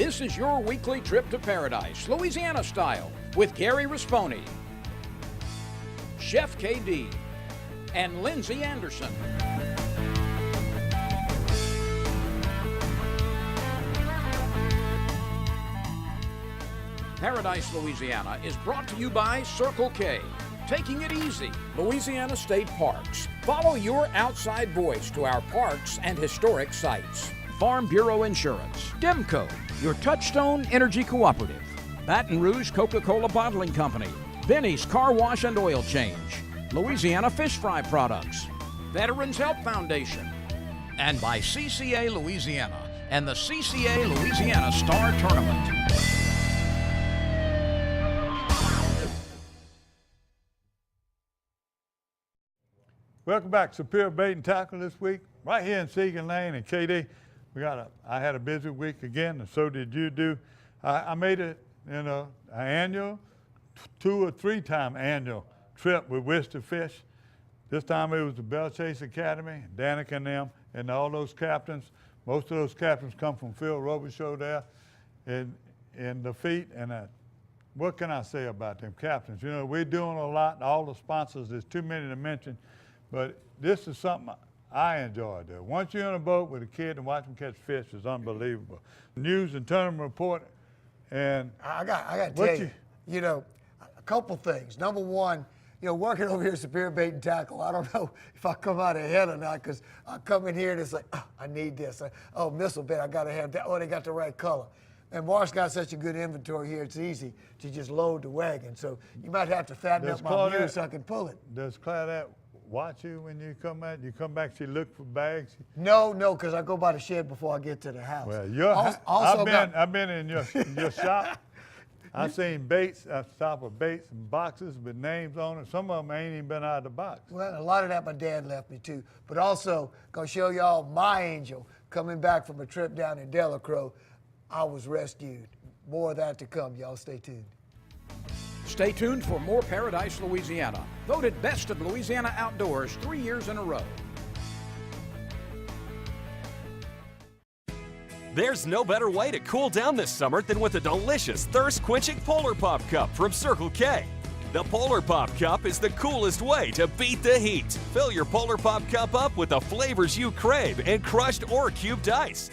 This is your weekly trip to paradise, Louisiana style, with Gary Risponi, Chef KD, and Lindsay Anderson. Paradise, Louisiana is brought to you by Circle K. Taking it easy, Louisiana State Parks. Follow your outside voice to our parks and historic sites. Farm Bureau Insurance. Demco, your Touchstone Energy Cooperative. Baton Rouge Coca-Cola Bottling Company. Benny's Car Wash and Oil Change. Louisiana Fish Fry Products. Veterans Help Foundation. And by CCA Louisiana and the CCA Louisiana Star Tournament. Welcome back to Superior Bait and Tackle this week, right here in Segan Lane. And KD, I had a busy week again, and so did you do. I made it, an annual, 2 or 3 time annual trip with Wish to Fish. This time it was the Bell Chase Academy, Danica and them, and all those captains. Most of those captains come from Phil Robichaux there in the feet. And what can I say about them captains? We're doing a lot. All the sponsors, there's too many to mention. But this is something I enjoy doing. Once you're in a boat with a kid and watch them catch fish is unbelievable. News and tournament report, and I got to tell you, a couple things. Number one, working over here at Superior Bait and Tackle, I don't know if I come out ahead or not, because I come in here and it's like, I need this. Missile bait, I got to have that. Oh, they got the right color. And Mark's got such a good inventory here, it's easy to just load the wagon. So you might have to fatten up my mule so I can pull it. Does Claudette watch you when you come out? You come back, she look for bags? No, because I go by the shed before I get to the house. Well, I've been in your shop. I've seen baits, top of baits and boxes with names on it. Some of them ain't even been out of the box. Well, a lot of that my dad left me too. But also, gonna show y'all my angel coming back from a trip down in Delacroix. I was rescued. More of that to come, y'all. Stay tuned. Stay tuned for more Paradise, Louisiana. Voted Best of Louisiana Outdoors 3 years in a row. There's no better way to cool down this summer than with a delicious thirst-quenching Polar Pop Cup from Circle K. The Polar Pop Cup is the coolest way to beat the heat. Fill your Polar Pop Cup up with the flavors you crave and crushed or cubed ice.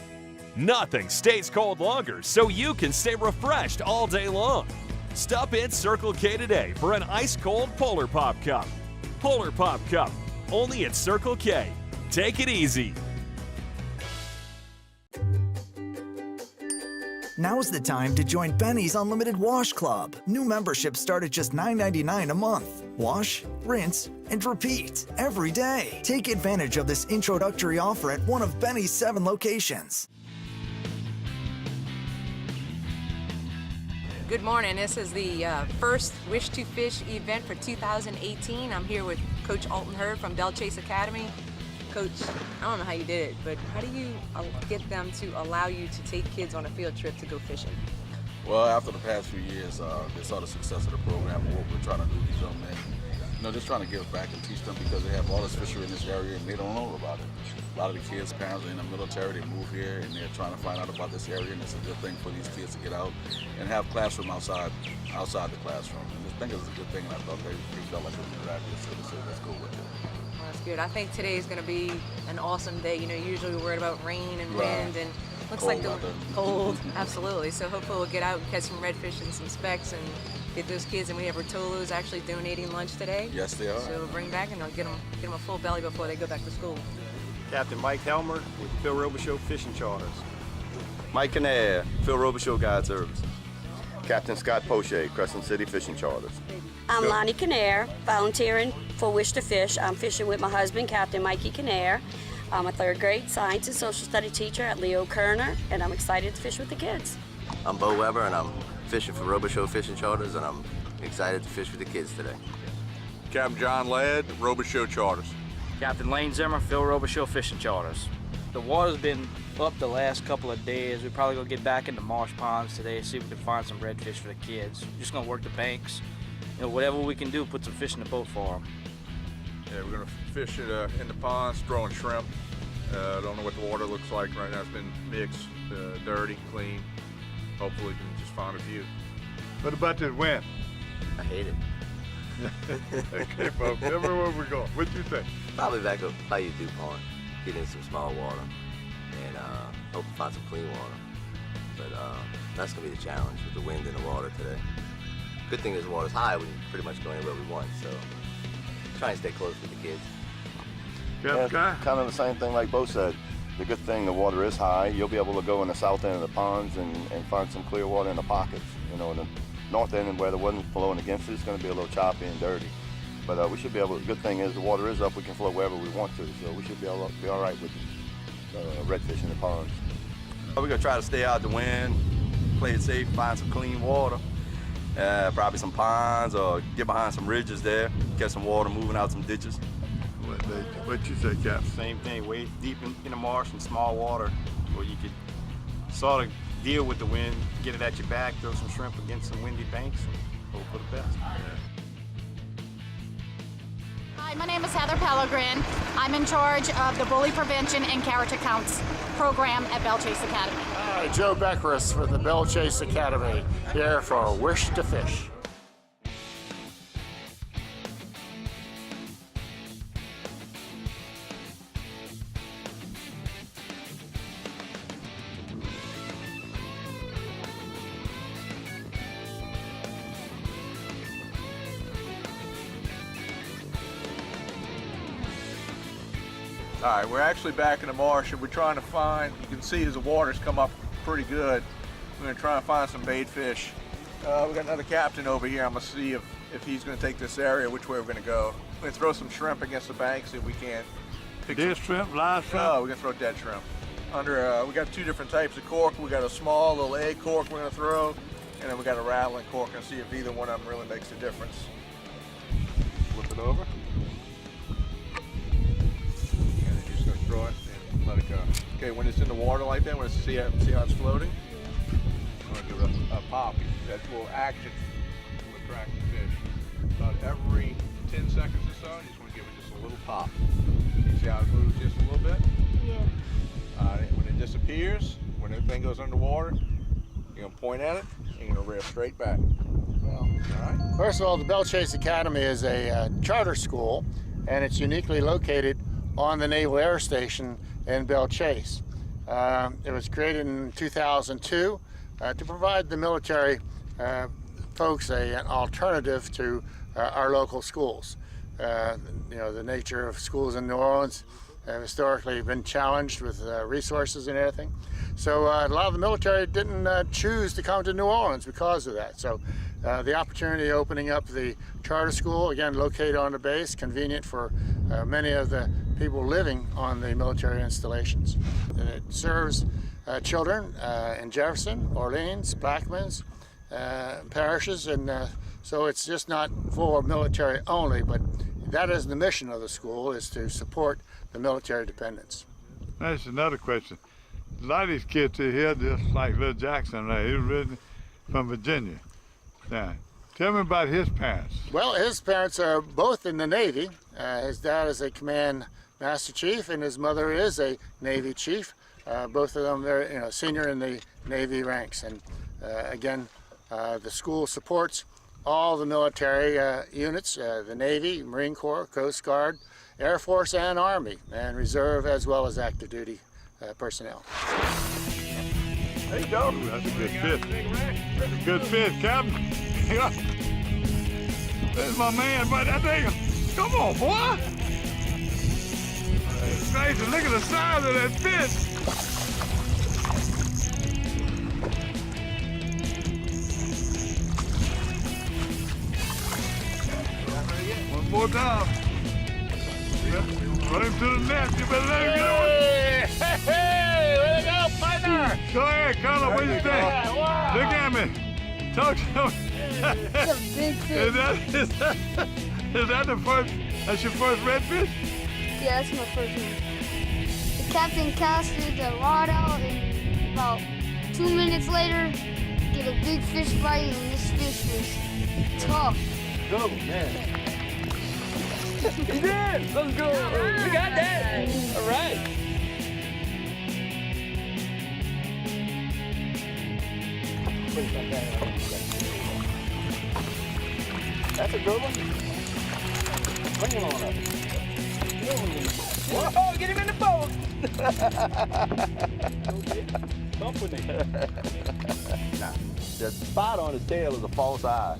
Nothing stays cold longer, so you can stay refreshed all day long. Stop in Circle K today for an ice-cold Polar Pop Cup. Polar Pop Cup, only at Circle K. Take it easy. Now's the time to join Benny's Unlimited Wash Club. New memberships start at just $9.99 a month. Wash, rinse, and repeat every day. Take advantage of this introductory offer at one of Benny's 7 locations. Good morning. This is the first Wish to Fish event for 2018. I'm here with Coach Alton Hurd from Bell Chase Academy. Coach, I don't know how you did it, but how do you get them to allow you to take kids on a field trip to go fishing? Well, after the past few years, they saw the success of the program and what we're trying to do with these young men. Just trying to give back and teach them, because they have all this fishery in this area and they don't know about it. A lot of the kids' parents are in the military, they move here and they're trying to find out about this area, and it's a good thing for these kids to get out and have classroom outside the classroom. And I think it was a good thing, and I thought they felt like it was a good idea, so they said, let's go with it. Well, that's good. I think today is going to be an awesome day. Usually we're worried about rain and wind, and looks like the cold. Absolutely. So hopefully we'll get out and catch some redfish and some specks and get those kids. And we have Rotolo's actually donating lunch today. Yes, they are. So we'll bring back and they'll get them a full belly before they go back to school. Captain Mike Helmer with Phil Robichaux Fishing Charters. Mike Canair, Phil Robichaux Guide Service. Captain Scott Poche, Crescent City Fishing Charters. I'm Lonnie Canair, volunteering for Wish to Fish. I'm fishing with my husband, Captain Mikey Canair. I'm a 3rd grade science and social study teacher at Leo Kerner, and I'm excited to fish with the kids. I'm Bo Weber, and I'm fishing for Robichaux Fishing Charters, and I'm excited to fish with the kids today. Captain John Ladd, Robichaux Charters. Captain Lane Zimmer, Phil Robichaux Fishing Charters. The water's been up the last couple of days. We're probably gonna get back into marsh ponds today, see if we can find some redfish for the kids. Just gonna work the banks. Whatever we can do, put some fish in the boat for them. Yeah, we're gonna fish it in the ponds, throwing shrimp. Don't know what the water looks like right now. It's been mixed, dirty, clean. hopefully we can just find a few. What about this wind? I hate it. Okay, folks, tell me where we're going. What you think? Probably back up by your DuPont, get in some small water, and hope to find some clean water. But that's gonna be the challenge with the wind and the water today. Good thing is the water's high, we can pretty much go anywhere we want, so try and stay close with the kids. Yeah, kind of the same thing like Bo said. The good thing, the water is high. You'll be able to go in the south end of the ponds and find some clear water in the pockets. You know, in the north end where the wind's blowing against it, it's going to be a little choppy and dirty. But we should be able to, the good thing is the water is up. We can float wherever we want to, so we should be all right with redfish in the ponds. We're going to try to stay out the wind, play it safe, find some clean water. Probably some ponds or get behind some ridges there, get some water moving out some ditches. What you say, Cap? Same thing, way deep in the marsh and small water where you could sort of deal with the wind, get it at your back, throw some shrimp against some windy banks, and hope for the best. Hi, my name is Heather Pellegrin. I'm in charge of the Bully Prevention and Character Counts program at Belle Chase Academy. Hi, Joe Beckeris from the Belle Chase Academy, here for Wish to Fish. All right, we're actually back in the marsh and we're trying to find, you can see as the water's come up pretty good, we're gonna try and find some bait fish. We got another captain over here. I'm gonna see if he's gonna take this area, which way we're gonna go. We're gonna throw some shrimp against the banks if we can. Dead shrimp, live shrimp? No, we're gonna throw dead shrimp. We got two different types of cork. We got a small little egg cork we're gonna throw, and then we got a rattling cork and see if either one of them really makes a difference. Flip it over. Throw it and let it go. Okay, when it's in the water like that, when it's see how it's floating, I'm gonna give it a pop. That will action will attract the fish. About every 10 seconds or so, you just want to give it just a little pop. You see how it moves just a little bit? Yeah. When it disappears, when everything goes underwater, you're gonna point at it and you're gonna reel straight back. Well, all right. First of all, the Belle Chase Academy is a charter school, and it's uniquely located on the Naval Air Station in Belle Chase. It was created in 2002 to provide the military folks an alternative to our local schools. You know, the nature of schools in New Orleans have historically been challenged with resources and everything. So a lot of the military didn't choose to come to New Orleans because of that. So the opportunity opening up the charter school, again located on the base, convenient for many of the people living on the military installations. And it serves children in Jefferson, Orleans, Blackmans, parishes, and so it's just not for military only, but that is the mission of the school, is to support the military dependents. That's another question. A lot of these kids are here, just like Lil Jackson, right? He was originally from Virginia. Now, tell me about his parents. Well, his parents are both in the Navy. His dad is a command master chief, and his mother is a Navy chief. Both of them are senior in the Navy ranks. And again, the school supports all the military units, the Navy, Marine Corps, Coast Guard, Air Force, and Army, and Reserve, as well as active duty personnel. There you go. Ooh, that's a good fish. That's a good fish, Captain. There's my man, but that thing. Come on, boy. It's crazy. Look at the size of that fish. One more time. Run him to the net. You better let him get away. Hey, way to go, partner. Go ahead, Carla. What do you think? Wow. Look at me. Talk to me. Is that the first? That's your first redfish? Yeah, that's my first one. The captain casted the rod out, and about 2 minutes later, get a big fish bite, and this fish was tough. Go, man. He did! Let's go! We got that! All right. That's a good one. Bring him on up. Whoa, get him in the boat. Nah, the spot on his tail is a false eye.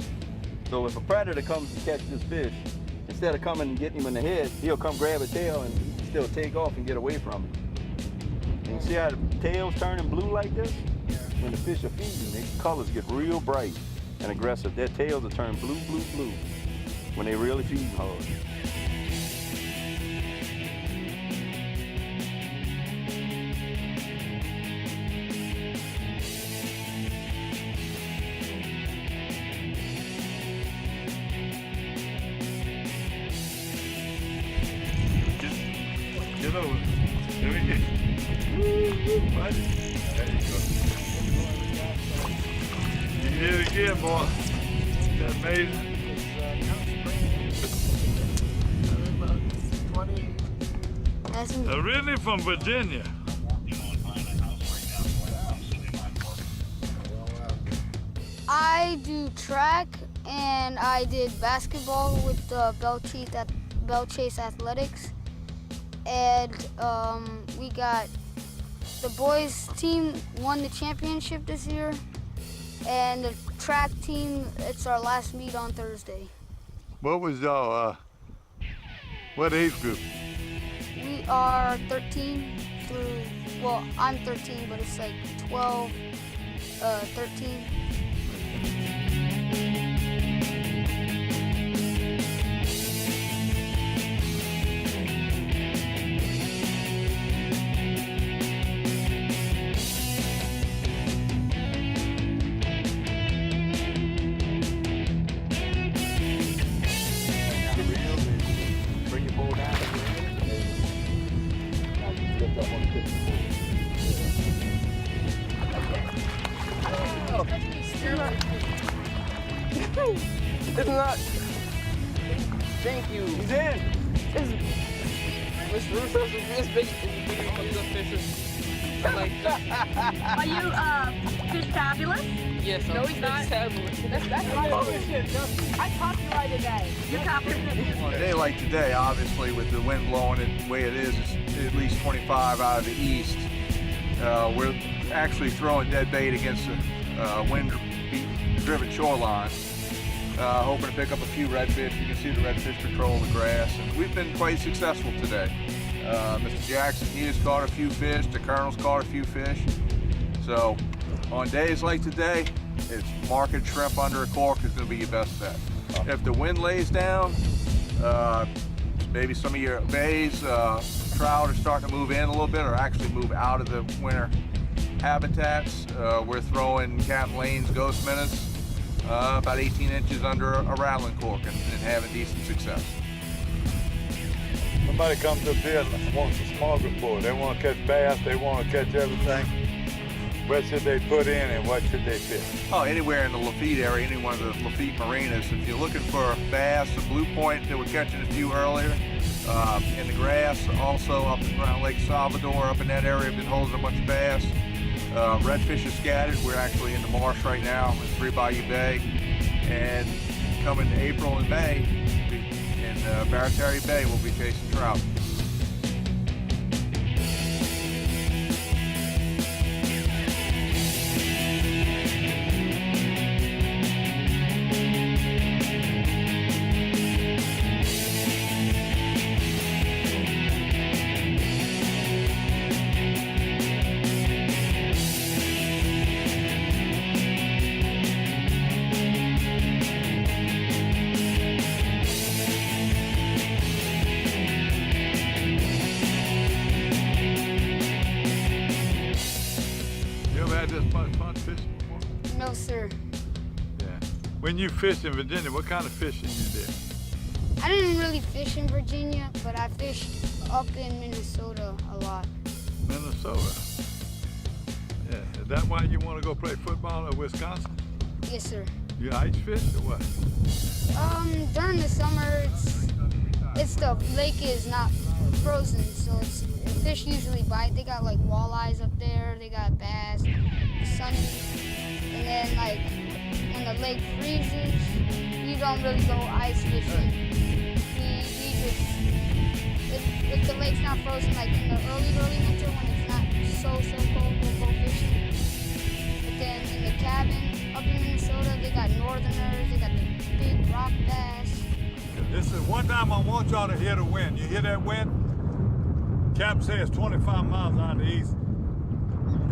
So if a predator comes to catch this fish, instead of coming and getting him in the head, he'll come grab his tail and still take off and get away from it. And you see how the tail's turning blue like this? When the fish are feeding, their colors get real bright and aggressive. Their tails will turn blue, blue, blue when they really feeding hard. Get over. There we go. Woo, buddy. There you go. You did it again, boy. Isn't that amazing? Originally from Virginia. I do track and I did basketball with the Bell Chase Athletics. And we got the boys team won the championship this year, and the track team, it's our last meet on Thursday. What was y'all, what age group? We are 13 through, well, I'm 13, but it's like 12, 13. It's not. Thank you. He's in. Mr. Russo, this big fishes. Like Are you Fish Fabulous? Yes, No, he's not. That's my bullshit. I copyrighted that. You copyrighted On a day like today, obviously, with the wind blowing it the way it is, it's at least 25 out of the east. We're actually throwing dead bait against the wind-driven shoreline, hoping to pick up a few redfish. You can see the redfish patrol the grass, and we've been quite successful today. Mr. Jackson, he has caught a few fish. The Colonel's caught a few fish. So on days like today, it's market shrimp under a cork is going to be your best bet. If the wind lays down, maybe some of your bays, trout are starting to move in a little bit or actually move out of the winter habitats. We're throwing Captain Lane's ghost minnows about 18 inches under a rattling cork and having decent success. Somebody comes up here and wants a smorgasbord. They want to catch bass, they want to catch everything. What should they put in and what should they fish? Oh, anywhere in the Lafitte area, any one of the Lafitte marinas. If you're looking for bass, the blue point that we're catching a few earlier, in the grass, also up around Lake Salvador, up in that area, been holding a bunch of bass. Redfish are scattered. We're actually in the marsh right now in Three Bayou Bay. And coming April and May, in Barataria Bay, we'll be chasing trout. No, sir. Yeah. When you fish in Virginia, what kind of fishing you did? I didn't really fish in Virginia, but I fished up in Minnesota a lot. Minnesota. Yeah. Is that why you want to go play football in Wisconsin? Yes, sir. You ice fish or what? During the summer, it's the lake is not frozen, so fish usually bite. They got like walleyes up there. They got bass, sunny. And then like when the lake freezes, we don't really go ice fishing. We just, if the lake's not frozen, like in the early winter when it's not so cold, we'll go fishing. But then in the cabin up in Minnesota, they got northerners, they got the big rock bass. This is one time I want y'all to hear the wind. You hear that wind? Captain says 25 miles out of the east.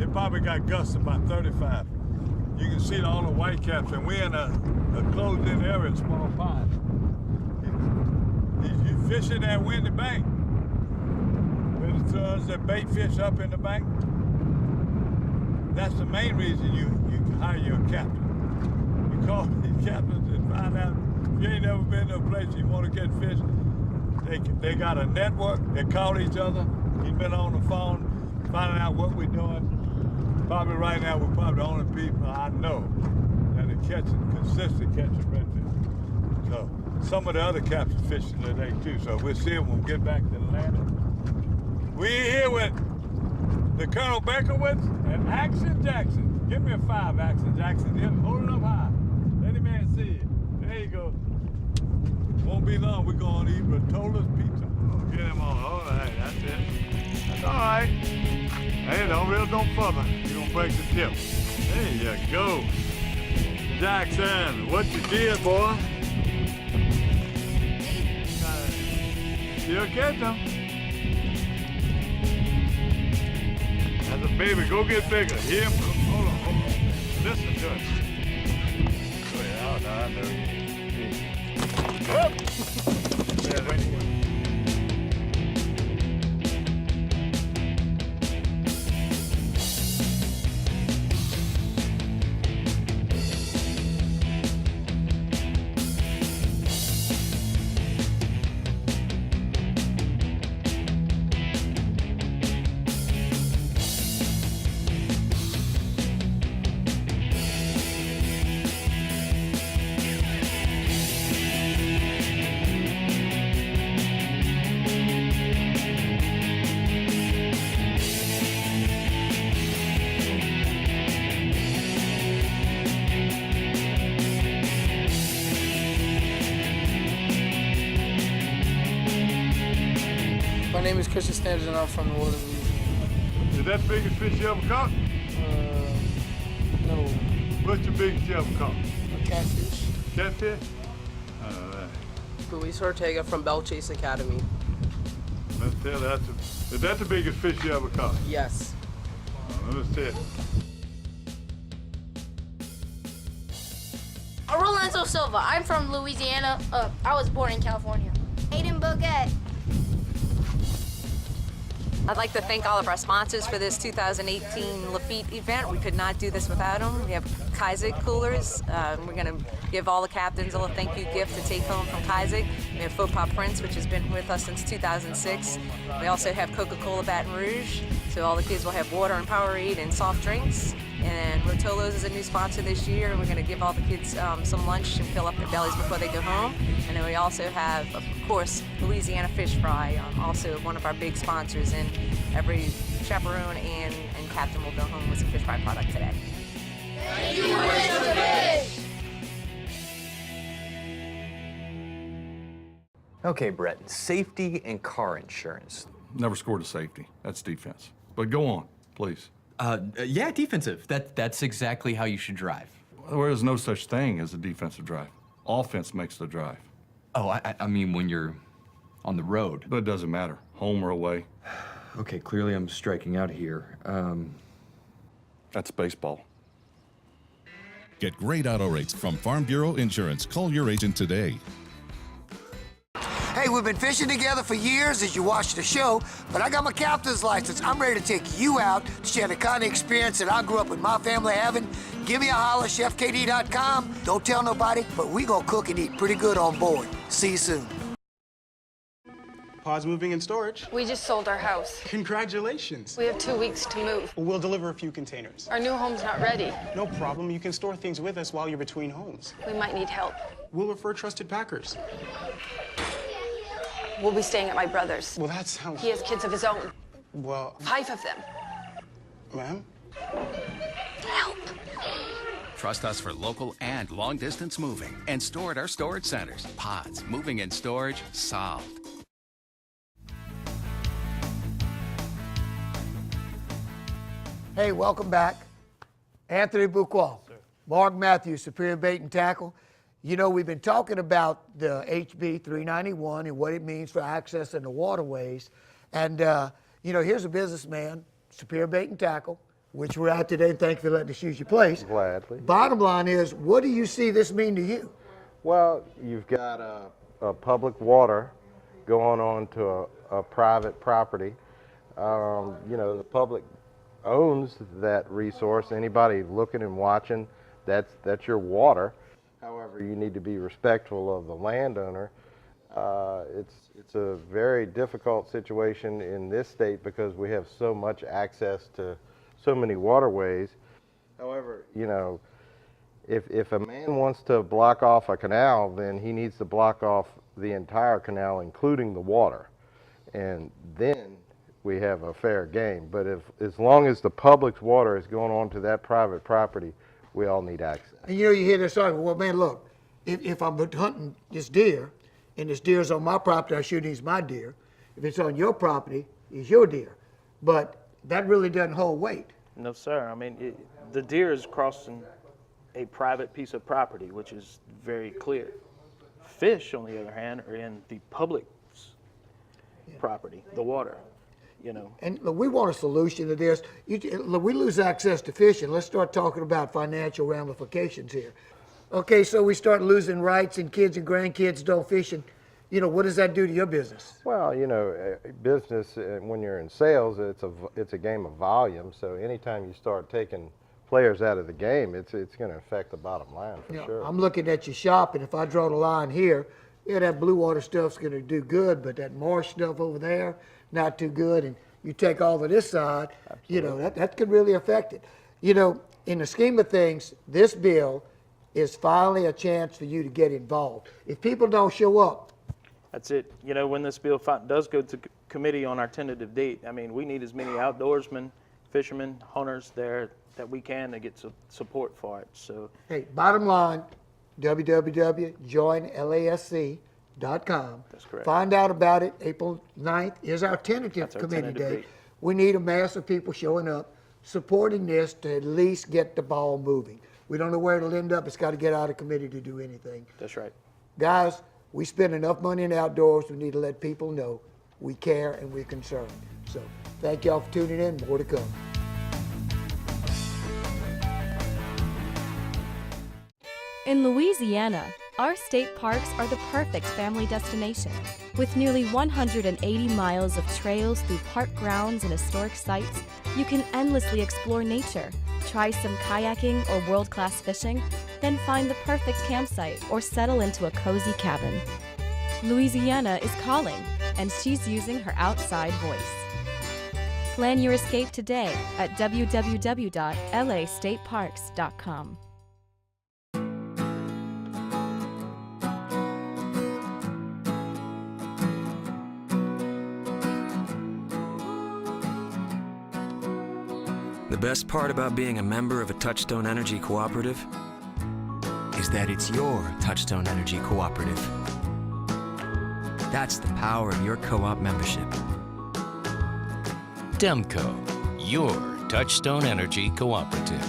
It probably got gusts about 35. You can see all the white caps, and we're in a closed-in area, small pond. You fishing that windy bank. Visitors that bait fish up in the bank. That's the main reason you can hire your captain. You call these captains and find out if you ain't never been to a place you want to catch fish. They got a network. They call each other. He's been on the phone finding out what we're doing. Probably right now we're probably the only people I know that are consistently catching redfish. So some of the other captains fishing today too. So we'll see them when we get back to the landing. We're here with the Colonel Beckerwitz and Action Jackson. Give me a 5, Action Jackson. Hold it up high. Let the man see it. There you go. Won't be long. We're going to eat Rotola's pizza. Get him on. All right, that's it. That's all right. Hey, don't further. You're gonna break the tip. There you go. Jackson, what you did, boy? Still catch them. That's a baby. Go get bigger. Hear him. Hold on. Listen to it. Oh, no, I know you. Up. My name is Christian Standers and I'm from New Orleans. Is that the biggest fish you ever caught? No. What's the biggest you ever caught? A catfish. Catfish? Luis Ortega from Bell Chase Academy. Let's tell that. Is that the biggest fish you ever caught? Yes. Let's see it. Rolando Silva. I'm from Louisiana. I was born in California. Aiden Boguet. I'd like to thank all of our sponsors for this 2018 Lafitte event. We could not do this without them. We have Kaiser coolers. We're going to give all the captains a little thank you gift to take home from Kaiser. We have Faux Pas Prince, which has been with us since 2006. We also have Coca-Cola Baton Rouge, so all the kids will have water and Powerade and soft drinks. And Rotolo's is a new sponsor this year. We're going to give all the kids some lunch and fill up their bellies before they go home. And then we also have, of course, Louisiana Fish Fry, also one of our big sponsors. And every chaperone and captain will go home with some fish fry product today. Thank you, Wish to Fish! Okay, Brett, safety and car insurance. Never scored a safety. That's defense. But go on, please. Yeah, defensive. That's exactly how you should drive. There is no such thing as a defensive drive. Offense makes the drive. Oh, I mean when you're on the road. But it doesn't matter, home or away. Okay, clearly I'm striking out here. That's baseball. Get great auto rates from Farm Bureau Insurance. Call your agent today. Hey, we've been fishing together for years as you watch the show, but I got my captain's license. I'm ready to take you out to share the kind of experience that I grew up with my family having. Give me a holler, chefkd.com. Don't tell nobody, but we gonna cook and eat pretty good on board. See you soon. Pause moving and storage. We just sold our house. Congratulations. We have 2 weeks to move. We'll deliver a few containers. Our new home's not ready. No problem. You can store things with us while you're between homes. We might need help. We'll refer trusted packers. We'll be staying at my brother's. Well, that sounds... He has kids of his own. Well... 5 of them. Ma'am? Help. Trust us for local and long-distance moving and store at our storage centers. Pods, moving and storage, solved. Hey, welcome back. Anthony Buquois, Mark Matthews, Superior Bait and Tackle. You know, we've been talking about the HB 391 and what it means for access in the waterways. And, you know, here's a businessman, Superior Bait and Tackle, which we're at today, and thank you for letting us use your place. Gladly. Bottom line is, what do you see this mean to you? Well, you've got a public water going on to a private property. You know, the public owns that resource. Anybody looking and watching, that's your water. However, you need to be respectful of the landowner. It's a very difficult situation in this state because we have so much access to so many waterways. However, you know, if a man wants to block off a canal, then he needs to block off the entire canal, including the water. And then we have a fair game. But as long as the public's water is going on to that private property, we all need access. And you know, you hear this argument, well, man, look, if I'm hunting this deer, and this deer's on my property, I shoot he's my deer. If it's on your property, he's your deer. But that really doesn't hold weight. No, sir. I mean, the deer is crossing a private piece of property, which is very clear. Fish, on the other hand, are in the public's property, the water. You know. And look, we want a solution to this. Look, we lose access to fishing. Let's start talking about financial ramifications here. Okay, so we start losing rights, and kids and grandkids don't fish. And, you know, what does that do to your business? Well, you know, business, when you're in sales, it's a game of volume. So anytime you start taking players out of the game, it's going to affect the bottom line for sure. I'm looking at your shop, and if I draw the line here, yeah, that blue water stuff's going to do good, but that marsh stuff over there, not too good. And you take all of this side, you know, that could really affect it. You know, in the scheme of things, this bill is finally a chance for you to get involved. If people don't show up, that's it. You know, when this bill does go to committee on our tentative date, I mean, we need as many outdoorsmen, fishermen, hunters there that we can to get support for it. So, hey, bottom line, www.joinlasc.com. That's correct. Find out about it. April 9th is our tentative committee date. We need a mass of people showing up, supporting this to at least get the ball moving. We don't know where it'll end up. It's got to get out of committee to do anything. That's right. Guys, we spend enough money in outdoors. We need to let people know we care and we're concerned. So thank y'all for tuning in. More to come. In Louisiana, our state parks are the perfect family destination. With nearly 180 miles of trails through park grounds and historic sites, you can endlessly explore nature, try some kayaking or world-class fishing, then find the perfect campsite or settle into a cozy cabin. Louisiana is calling, and she's using her outside voice. Plan your escape today at www.lastateparks.com. The best part about being a member of a Touchstone Energy Cooperative is that it's your Touchstone Energy Cooperative. That's the power of your co-op membership. Demco, your Touchstone Energy Cooperative.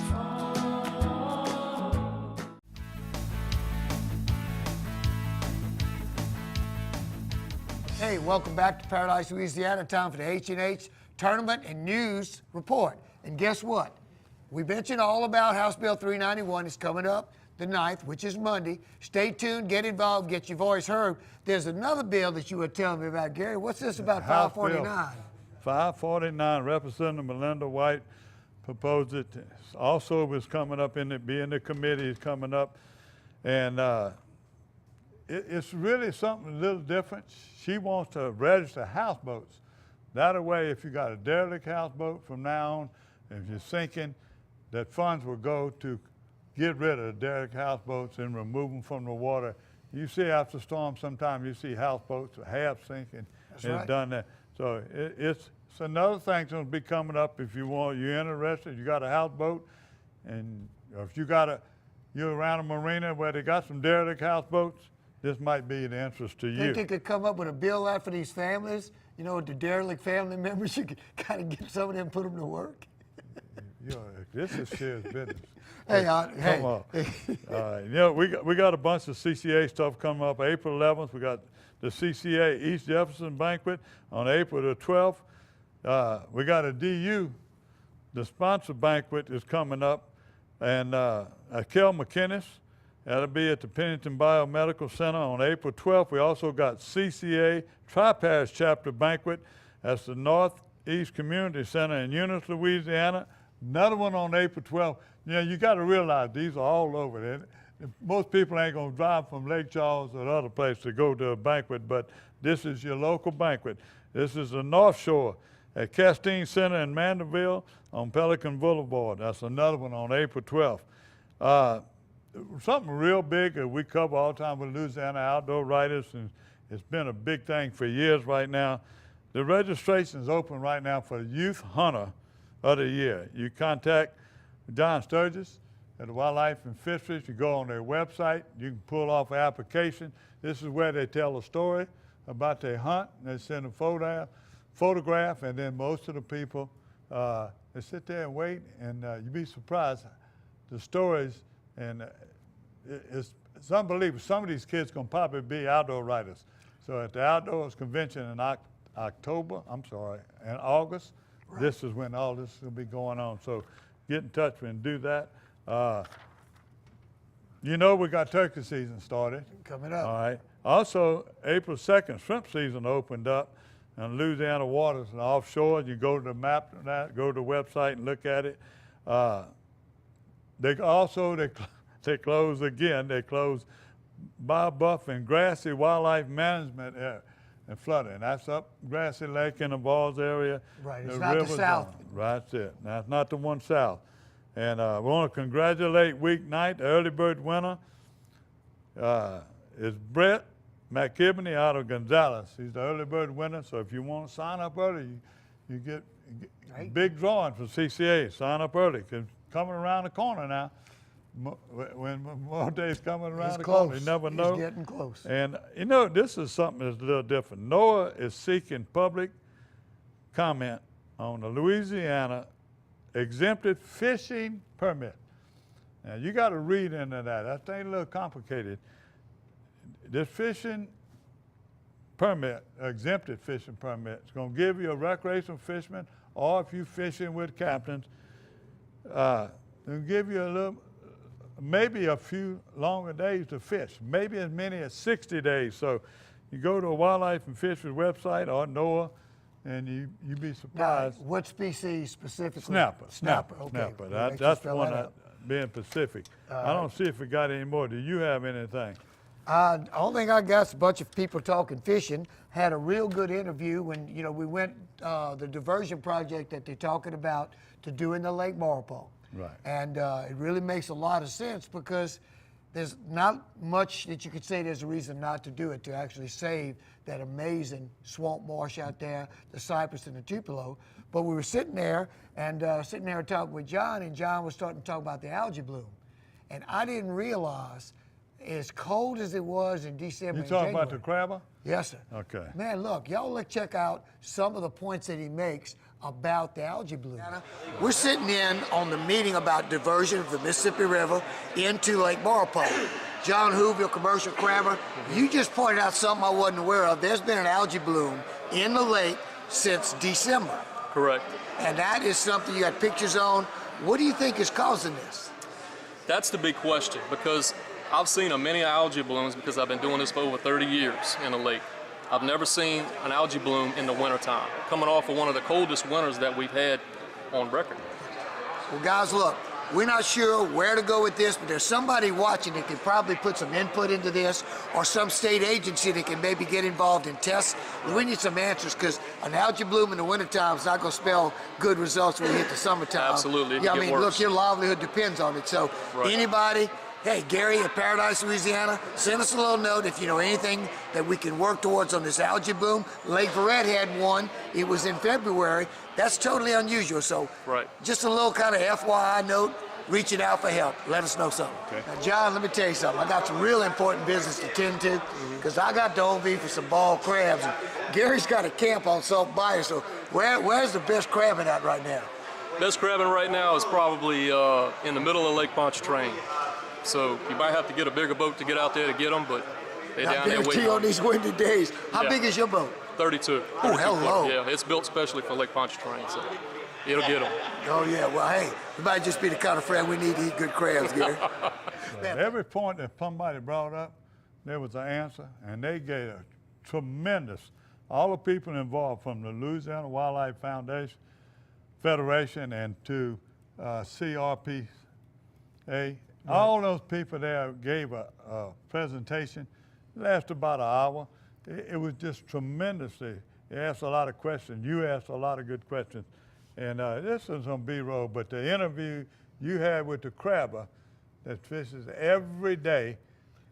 Hey, welcome back to Paradise, Louisiana. Time for the H&H Tournament and News Report. And guess what? We mentioned all about House Bill 391. It's coming up the 9th, which is Monday. Stay tuned, get involved, get your voice heard. There's another bill that you were telling me about, Gary. What's this about 549? 549, Representative Melinda White proposed it. Also was coming up in the committee is coming up. And it's really something a little different. She wants to register houseboats. That way, if you got a derelict houseboat from now on, if you're sinking, that funds will go to get rid of the derelict houseboats and remove them from the water. You see after storm, sometimes you see houseboats half sinking. That's and right. It's done that. So it's another thing that's going to be coming up if you're interested, you got a houseboat, and if you got you're around a marina where they got some derelict houseboats, this might be of interest to you. Think they could come up with a bill out for these families? You know, with the derelict family members, you could kind of get some of them, put them to work. This is serious business. Hey, come on. You know, we got a bunch of CCA stuff coming up. April 11th, we got the CCA East Jefferson banquet on April the 12th. We got a DU, the sponsor banquet is coming up, and Kel McKinnis, that'll be at the Pennington Biomedical Center on April 12th. We also got CCA Tri-Parish Chapter Banquet. That's the Northeast Community Center in Eunice, Louisiana. Another one on April 12th. You know, you got to realize these are all over there. Most people ain't going to drive from Lake Charles or other place to go to a banquet, but this is your local banquet. This is the North Shore at Castine Center in Mandeville on Pelican Boulevard. That's another one on April 12th. Something real big that we cover all the time with Louisiana Outdoor Writers, and it's been a big thing for years right now. The registration is open right now for Youth Hunter of the Year. You contact John Sturgis at the Wildlife and Fisheries. You go on their website, you can pull off an application. This is where they tell a story about their hunt, and they send a photograph, and then most of the people, they sit there and wait, and you'd be surprised the stories, and it's unbelievable. Some of these kids gonna probably be outdoor writers. So at the Outdoors Convention in in August, this is when all this will be going on. So get in touch and do that. You know, we got turkey season started. Coming up. All right. Also, April 2nd, shrimp season opened up in Louisiana waters and offshore. You go to the map, go to the website and look at it. They close again. They close Buff and Grassy Wildlife Management and flooding. That's up Grassy Lake in the Balls area. Right, it's not the south. Right, that's it. That's not the one south. And we want to congratulate weeknight, the early bird winner is Brett McKibney out of Gonzales. He's the early bird winner, so if you want to sign up early, you get big drawing for CCA. Sign up early, because coming around the corner now. When Memorial Day is coming around the corner, you never know. He's getting close. And you know, this is something that's a little different. NOAA is seeking public comment on the Louisiana exempted fishing permit. Now you got to read into that. That thing's a little complicated. This fishing permit, exempted fishing permit, is going to give you a recreational fisherman, or if you're fishing with captains, it'll give you a little, maybe a few longer days to fish, maybe as many as 60 days. So you go to a Wildlife and Fisheries website or NOAA, and you'd be surprised. Now, what species specifically? Snapper. Okay. Snapper. That's the one that being Pacific. I don't see if we got any more. Do you have anything? The only thing I got is a bunch of people talking fishing. Had a real good interview when, you know, we went the diversion project that they're talking about to do in the Lake Maurepas. Right. And it really makes a lot of sense because there's not much that you could say there's a reason not to do it, to actually save that amazing swamp marsh out there, the cypress and the tupelo. But we were sitting there and talking with John, and John was starting to talk about the algae bloom. And I didn't realize, as cold as it was in December. You talking about the crabber? Yes, sir. Okay. Man, look, y'all check out some of the points that he makes about the algae bloom. We're sitting in on the meeting about diversion of the Mississippi River into Lake Maurepas. John Whoville, commercial crabber, you just pointed out something I wasn't aware of. There's been an algae bloom in the lake since December. Correct. And that is something you got pictures on. What do you think is causing this? That's the big question, because I've seen many algae blooms because I've been doing this for over 30 years in the lake. I've never seen an algae bloom in the wintertime, coming off of one of the coldest winters that we've had on record. Well, guys, look, we're not sure where to go with this, but there's somebody watching that can probably put some input into this, or some state agency that can maybe get involved in tests. We need some answers, because an algae bloom in the wintertime is not going to spell good results when we hit the summertime. Absolutely. Yeah, I mean, look, your livelihood depends on it. So anybody, hey, Gary at Paradise, Louisiana, send us a little note if you know anything that we can work towards on this algae bloom. Lake Verret had one. It was in February. That's totally unusual. So just a little kind of FYI note, reaching out for help, let us know something. Okay. Now, John, let me tell you something. I got some real important business to tend to because I got the OV for some ball crabs. And Gary's got a camp on Salt Bayou, so where's the best crabbing at right now? Best crabbing right now is probably in the middle of Lake Pontchartrain. So you might have to get a bigger boat to get out there to get them, but they're down there waiting. On these windy days. How big is your boat? 32. Oh, hello. Yeah, it's built specially for Lake Pontchartrain, so it'll get them. Oh, yeah. Well, hey, you might just be the kind of friend we need to eat good crabs, Gary. Every point that somebody brought up, there was an answer, and they gave a tremendous, all the people involved from the Louisiana Wildlife Federation and to CRPA, all those people there gave a presentation. It lasted about an hour. It was just tremendously. They asked a lot of questions. You asked a lot of good questions. And this is on B-roll, but the interview you had with the crabber that fishes every day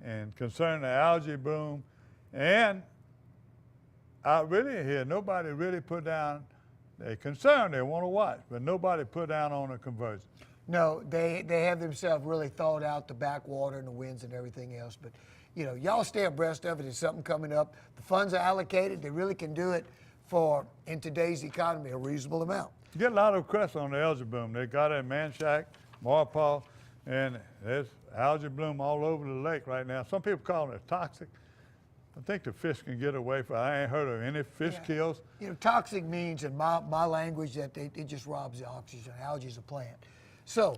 and concerning the algae bloom, and I really hear nobody really put down, they're concerned, they want to watch, but nobody put down on a conversion. No, they have themselves really thought out the backwater and the winds and everything else. But, you know, y'all stay abreast of it. There's something coming up. The funds are allocated. They really can do it for, in today's economy, a reasonable amount. You get a lot of requests on the algae bloom. They got it in Manchac, Marpaw, and there's algae bloom all over the lake right now. Some people call it toxic. I think the fish can get away from it. I ain't heard of any fish kills. You know, toxic means in my language that it just robs the oxygen. Algae is a plant. So,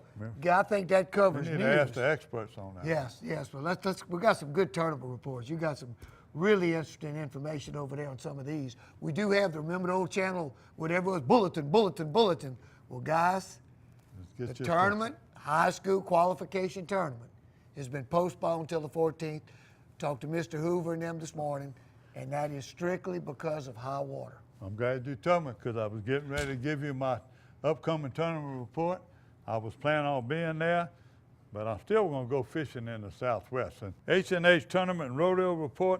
I think that covers We need to ask the experts on that. Yes. Well, we got some good tournament reports. You got some really interesting information over there on some of these. We do have remember the old channel, whatever it was, bulletin. Well, guys, the tournament, high school qualification tournament, has been postponed until the 14th. Talked to Mr. Hoover and them this morning, and that is strictly because of high water. I'm glad you told me because I was getting ready to give you my upcoming tournament report. I was planning on being there, but I'm still going to go fishing in the Southwest. And H&H Tournament and Rodeo Report,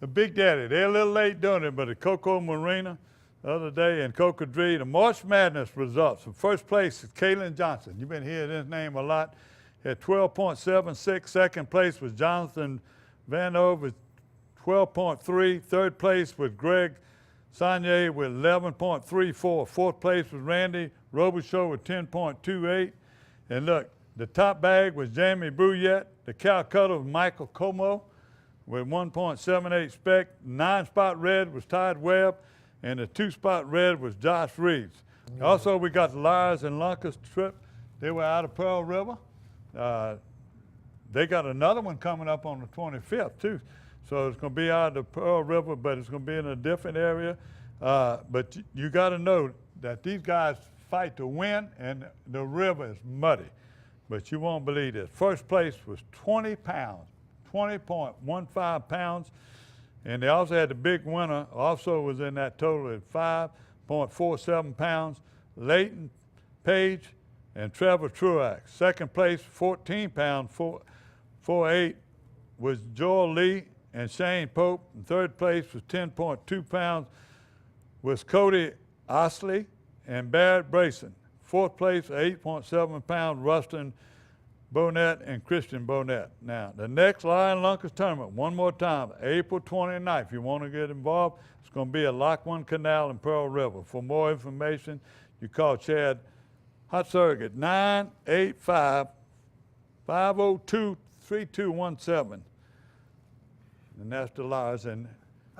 the Big Daddy, they're a little late doing it, but at Cocoa Marina the other day in Cocodrie, the March Madness results. In first place is Kaylin Johnson. You've been hearing his name a lot. At 12.76. Second place was Jonathan Vanove with 12.3. Third place was Greg Saunier with 11.34. Fourth place was Randy Robichaud with 10.28. And look, the top bag was Jamie Bruyette. The Calcutta was Michael Como with 1.78 spec. 9-spot red was Todd Webb, and the 2-spot red was Josh Reeves. Also, we got the Lyres and Lunkas trip. They were out of Pearl River. They got another one coming up on the 25th, too. So it's going to be out of the Pearl River, but it's going to be in a different area. But you got to know that these guys fight to win, and the river is muddy. But you won't believe this. First place was 20 pounds, 20.15 pounds. And they also had the big winner, also was in that total at 5.47 pounds, Leighton Page and Trevor Truax. Second place, 14 pounds, 4.48 was Joel Lee and Shane Pope. And third place was 10.2 pounds was Cody Osley and Barrett Brayson. Fourth place, 8.7 pounds, Rustin Bonnet and Christian Bonnet. Now, the next Lion Lunkers tournament, one more time, April 29th. If you want to get involved, it's going to be at Lock One Canal in Pearl River. For more information, you call Chad Hotsurg at 985-502-3217. And that's the Lions. And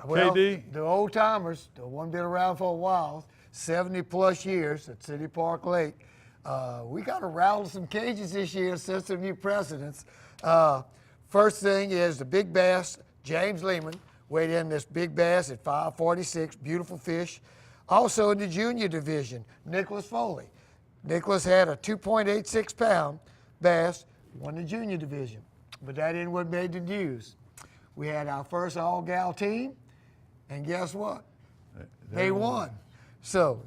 well, KD? The old timers, the one been around for a while, 70 plus years at City Park Lake. We got to rattle some cages this year, set some new precedents. First thing is the big bass, James Lehman, weighed in this big bass at 546, beautiful fish. Also in the junior division, Nicholas Foley. Nicholas had a 2.86 pound bass, won the junior division, but that ain't what made the news. We had our first all-gal team, and guess what? They won. So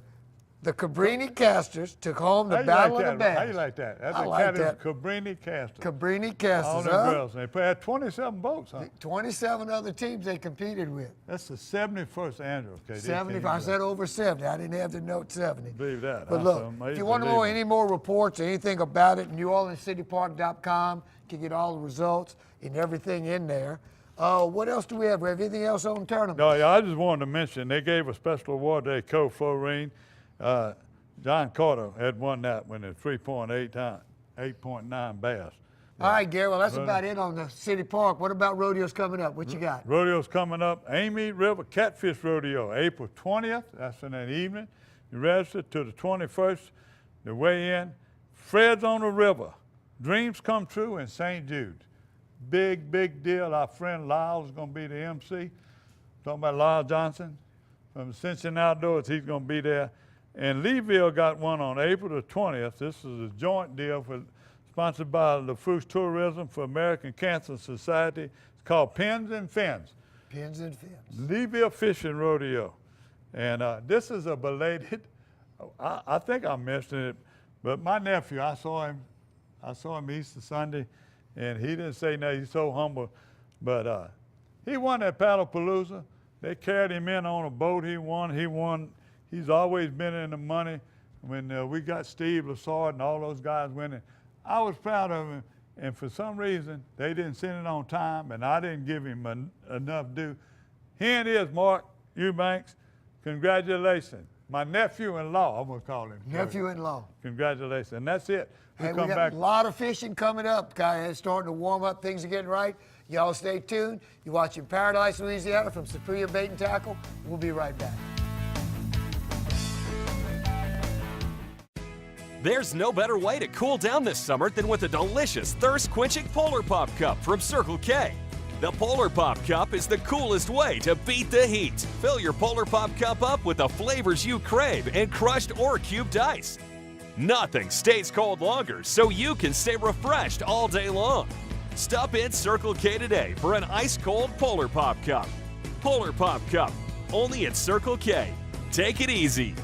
The Cabrini Casters took home the How you Battle like of the that? Bands. How you like that? That's I a like Academy that. Cabrini Casters. Cabrini All Casters, them huh? girls. They had 27 boats, huh? 27 other teams they competed with. That's the 71st annual. Okay, 75. I said over 70. I didn't have the note 70. Believe that. But look, if you want to know any more reports or anything about it, NewOrleansCityPark.com can get all the results and everything in there. What else do we have? We have anything else on the tournament? No, yeah, I just wanted to mention they gave a special award to co-Florine. John Carter had won that when it 3.8 times, 8.9 bass. All right, Gary, well, that's about it on the City Park. What about rodeos coming up? What you got? Rodeo's coming up. Amy River Catfish Rodeo, April 20th. That's in that evening. You register to the 21st. The weigh in. Fred's on the River. Dreams Come True in St. Jude. Big, big deal. Our friend Lyle's going to be the MC. Talking about Lyle Johnson from Ascension Outdoors. He's going to be there. And Leeville got one on April the 20th. This is a joint deal sponsored by LaFouche Tourism for American Cancer Society. It's called Pins and Fins. Pins and Fins. Leeville Fishing Rodeo. And this is a belated, I think I mentioned it, but my nephew, I saw him Easter Sunday, and he didn't say nothing. He's so humble. But he won that Paddlepalooza. They carried him in on a boat. He won. He's always been in the money. When we got Steve Lassard and all those guys winning, I was proud of him. And for some reason, they didn't send it on time, and I didn't give him enough due. Here it is, Mark Eubanks. Congratulations. My nephew-in-law, I'm going to call him. Nephew-in-law. Congratulations. And that's it. Hey, we got a lot of fishing coming up, guys. It's starting to warm up. Things are getting right. Y'all stay tuned. You're watching Paradise, Louisiana from Superior Bait and Tackle. We'll be right back. There's no better way to cool down this summer than with a delicious thirst-quenching Polar Pop Cup from Circle K. The Polar Pop Cup is the coolest way to beat the heat. Fill your Polar Pop Cup up with the flavors you crave and crushed or cubed ice. Nothing stays cold longer, so you can stay refreshed all day long. Stop in Circle K today for an ice-cold Polar Pop Cup. Polar Pop Cup, only at Circle K. Take it easy.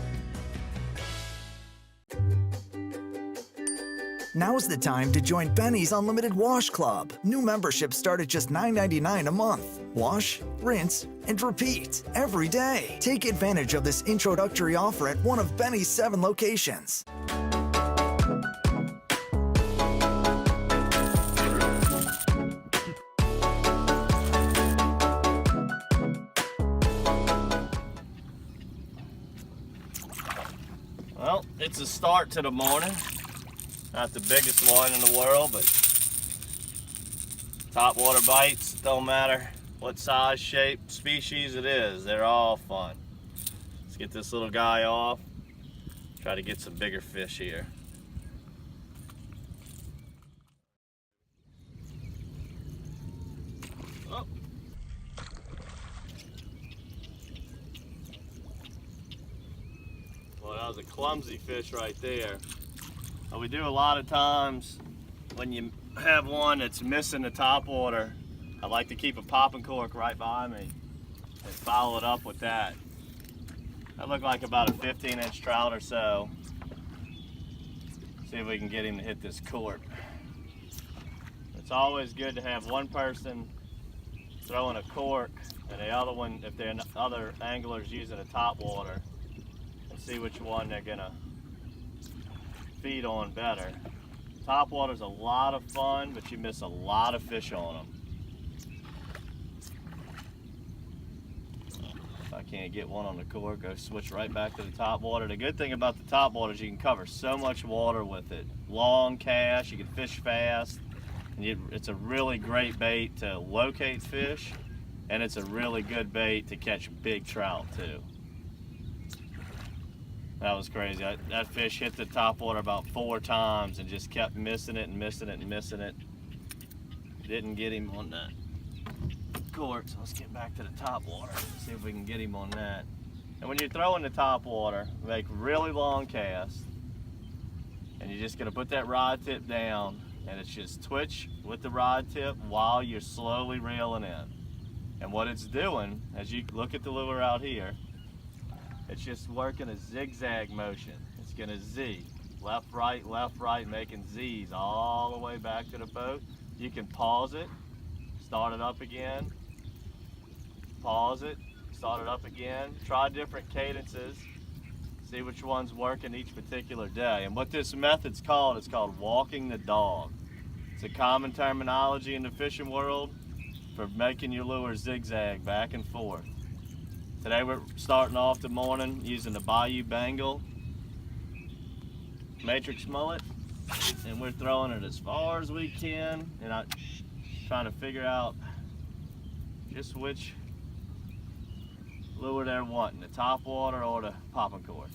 Now's the time to join Benny's Unlimited Wash Club. New memberships start at just $9.99 a month. Wash, rinse, and repeat every day. Take advantage of this introductory offer at one of Benny's 7 locations. Well, it's a start to the morning. Not the biggest one in the world, but topwater bites, don't matter what size, shape, species it is, they're all fun. Let's get this little guy off, try to get some bigger fish here. Oh. Well, that was a clumsy fish right there. We do a lot of times when you have one that's missing the top water, I like to keep a popping cork right behind me and follow it up with that. That looked like about a 15-inch trout or so. See if we can get him to hit this cork. It's always good to have one person throwing a cork and the other one, if they're other anglers using a top water, and see which one they're gonna feed on better. Top water's a lot of fun, but you miss a lot of fish on them. If I can't get one on the cork, go switch right back to the top water. The good thing about the top water is you can cover so much water with it. Long cast, you can fish fast, and it's a really great bait to locate fish, and it's a really good bait to catch big trout too. That was crazy. That fish hit the top water about 4 times and just kept missing it and missing it and missing it. Didn't get him on that cork, so let's get back to the top water. See if we can get him on that. And when you're throwing the top water, make really long casts. And you're just gonna put that rod tip down and it's just twitch with the rod tip while you're slowly reeling in. And what it's doing, as you look at the lure out here, It's just working a zigzag motion. It's gonna Z, left, right, making Z's all the way back to the boat. You can pause it, start it up again, pause it, start it up again. Try different cadences, see which one's working each particular day. And what this method's called, it's called walking the dog. It's a common terminology in the fishing world for making your lure zigzag back and forth. Today we're starting off the morning using the Bayou Bengal matrix mullet, and we're throwing it as far as we can, and I'm trying to figure out just which lure they're wanting, the top water or the popping cork.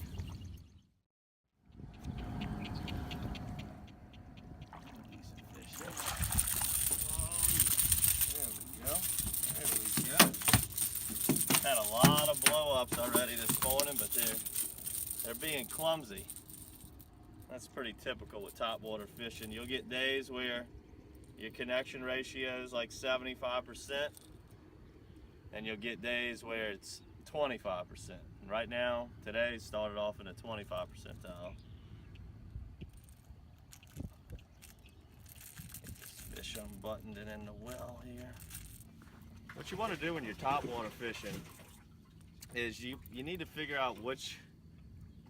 Had a lot of blow-ups already this morning, but they're being clumsy. That's pretty typical with topwater fishing. You'll get days where your connection ratio is like 75%, and you'll get days where it's 25%. And right now, today started off in a 25 percentile. Get this fish unbuttoned and in the well here. What you want to do when you're topwater fishing is you need to figure out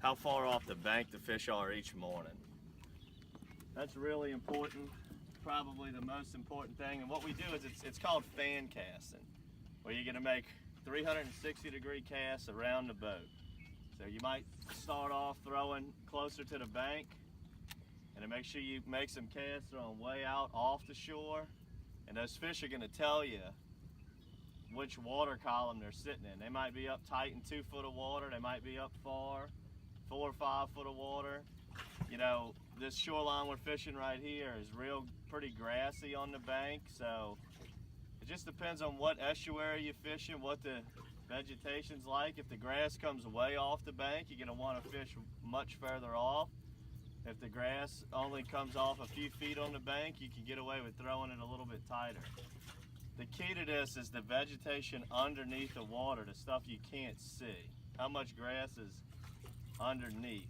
how far off the bank the fish are each morning. That's really important, probably the most important thing. And what we do is it's called fan casting, where you're going to make 360-degree casts around the boat. So you might start off throwing closer to the bank, and then make sure you make some casts on way out off the shore, and those fish are going to tell you which water column they're sitting in. They might be up tight in 2 foot of water, they might be up far, 4 or 5 foot of water. You know, this shoreline we're fishing right here is pretty grassy on the bank, so it just depends on what estuary you're fishing, what the vegetation's like. If the grass comes way off the bank, you're gonna wanna fish much further off. If the grass only comes off a few feet on the bank, you can get away with throwing it a little bit tighter. The key to this is the vegetation underneath the water, the stuff you can't see. How much grass is underneath.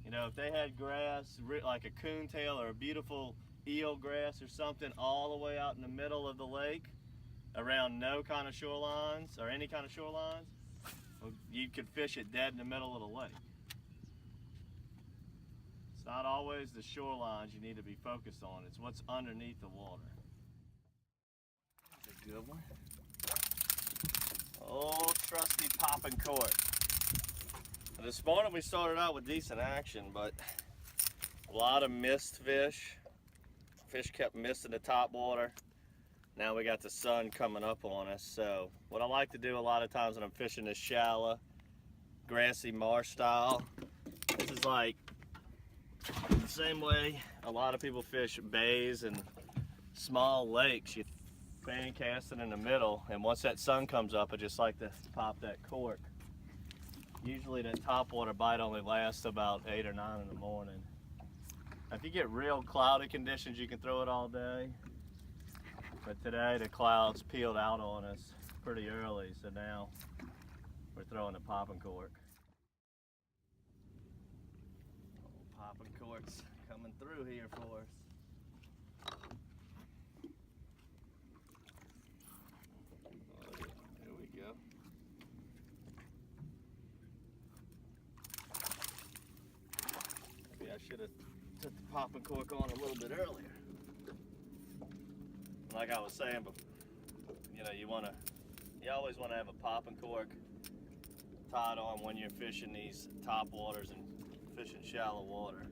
You know, if they had grass like a coontail or a beautiful eel grass or something all the way out in the middle of the lake, around no kind of shorelines or any kind of shorelines, you could fish it dead in the middle of the lake. It's not always the shorelines you need to be focused on, it's what's underneath the water. That's a good one. Old trusty popping cork. This morning we started out with decent action, but a lot of missed fish. Fish kept missing the top water. Now we got the sun coming up on us, so what I like to do a lot of times when I'm fishing this shallow, grassy marsh style, this is like the same way a lot of people fish bays and small lakes. You fan cast it in the middle, and once that sun comes up, I just like to pop that cork. Usually that topwater bite only lasts about 8 or 9 in the morning. If you get real cloudy conditions, you can throw it all day. But today the clouds peeled out on us pretty early, so now we're throwing the popping cork. Old popping cork's coming through here for us. There we go. Maybe I should have took the popping cork on a little bit earlier. Like I was saying before, you know, you always want to have a popping cork tied on when you're fishing these top waters and fishing shallow water.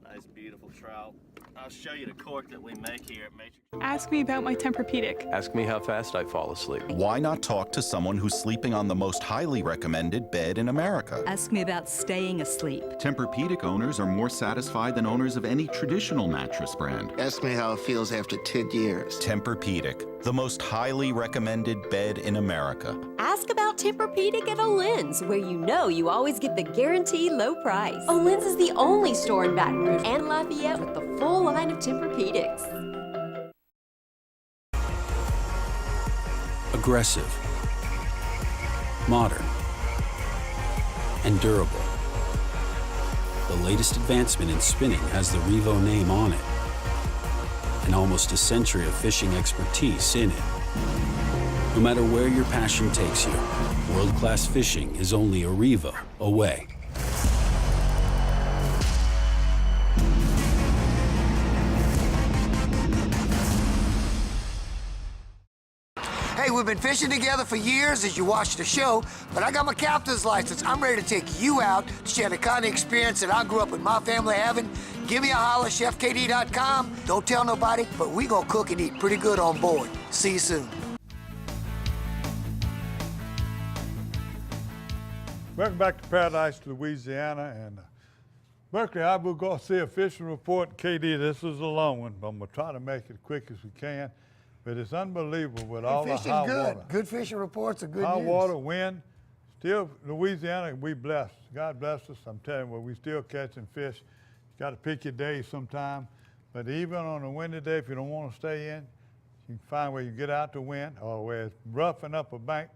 Nice, beautiful trout. I'll show you the cork that we make here at Matrix. Ask me about my Tempur-Pedic. Ask me how fast I fall asleep. Why not talk to someone who's sleeping on the most highly recommended bed in America? Ask me about staying asleep. Tempur-Pedic owners are more satisfied than owners of any traditional mattress brand. Ask me how it feels after 10 years. Tempur-Pedic, the most highly recommended bed in America. Ask about Tempur-Pedic at O'Lynn's, where you know you always get the guaranteed low price. O'Lynn's is the only store in Baton Rouge and Lafayette with the full line of Tempur-Pedics. Aggressive, modern, and durable. The latest advancement in spinning has the Revo name on it, and almost a century of fishing expertise in it. No matter where your passion takes you, world-class fishing is only a Revo away. Hey, we've been fishing together for years as you watch the show, but I got my captain's license. I'm ready to take you out to share the kind of experience that I grew up with my family having. Give me a holler, chefkd.com. Don't tell nobody, but we gonna cook and eat pretty good on board. See you soon. Welcome back to Paradise, Louisiana, and Berkeley, I will go see a fishing report. KD, this is a long one, but I'm gonna try to make it as quick as we can. But it's unbelievable with all the high water. Good fishing reports are good high news. water, wind. Still, Louisiana, we blessed. God bless us. I'm telling you, we still catching fish. You got to pick your days sometime. But even on a windy day, if you don't want to stay in, you can find where you get out to wind or where it's roughing up a bank,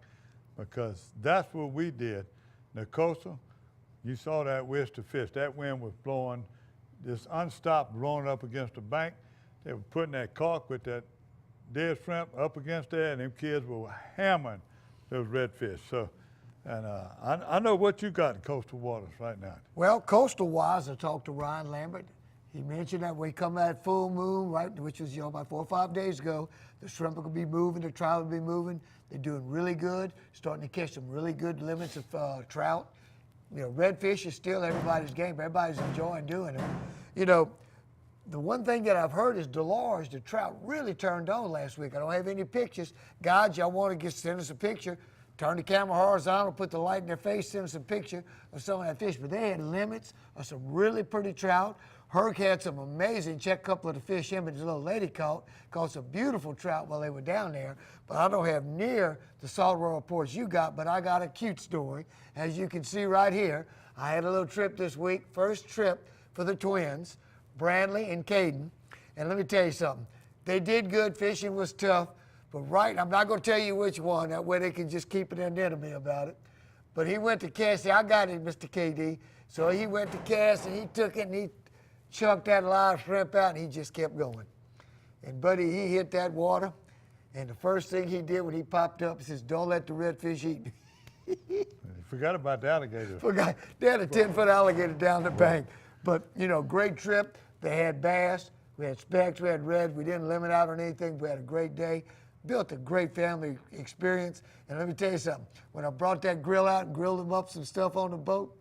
because that's what we did. The coastal, you saw that wish to fish. That wind was blowing, just unstopped, blowing up against the bank. They were putting that cork with that dead shrimp up against there, and them kids were hammering those redfish. So, and I know what you got in coastal waters right now. Well, coastal-wise, I talked to Ryan Lambert. He mentioned that we come at full moon, right, which was about 4 or 5 days ago. The shrimp will be moving, the trout will be moving. They're doing really good, starting to catch some really good limits of trout. You know, redfish is still everybody's game. Everybody's enjoying doing it. You know, the one thing that I've heard is Dolores, the trout, really turned on last week. I don't have any pictures. Guys, y'all want to send us a picture, turn the camera horizontal, put the light in their face, send us a picture of some of that fish. But they had limits of some really pretty trout. Herc had some amazing, check a couple of the fish in, but this little lady caught some beautiful trout while they were down there. But I don't have near the saltwater reports you got, but I got a cute story. As you can see right here, I had a little trip this week, first trip for the twins, Brandley and Caden. And let me tell you something. They did good. Fishing was tough. But I'm not going to tell you which one. That way they can just keep it in me about it. But he went to cast. See, I got it, Mr. KD. So he went to cast, and he took it, and he chucked that live shrimp out, and he just kept going. And, buddy, he hit that water. And the first thing he did when he popped up, he says, "Don't let the redfish eat me." Forgot about the alligator. Forgot. They had a 10-foot alligator down the bank. But, you know, great trip. They had bass, we had specks, we had reds. We didn't limit out on anything. We had a great day. Built a great family experience. And let me tell you something. When I brought that grill out and grilled them up some stuff on the boat,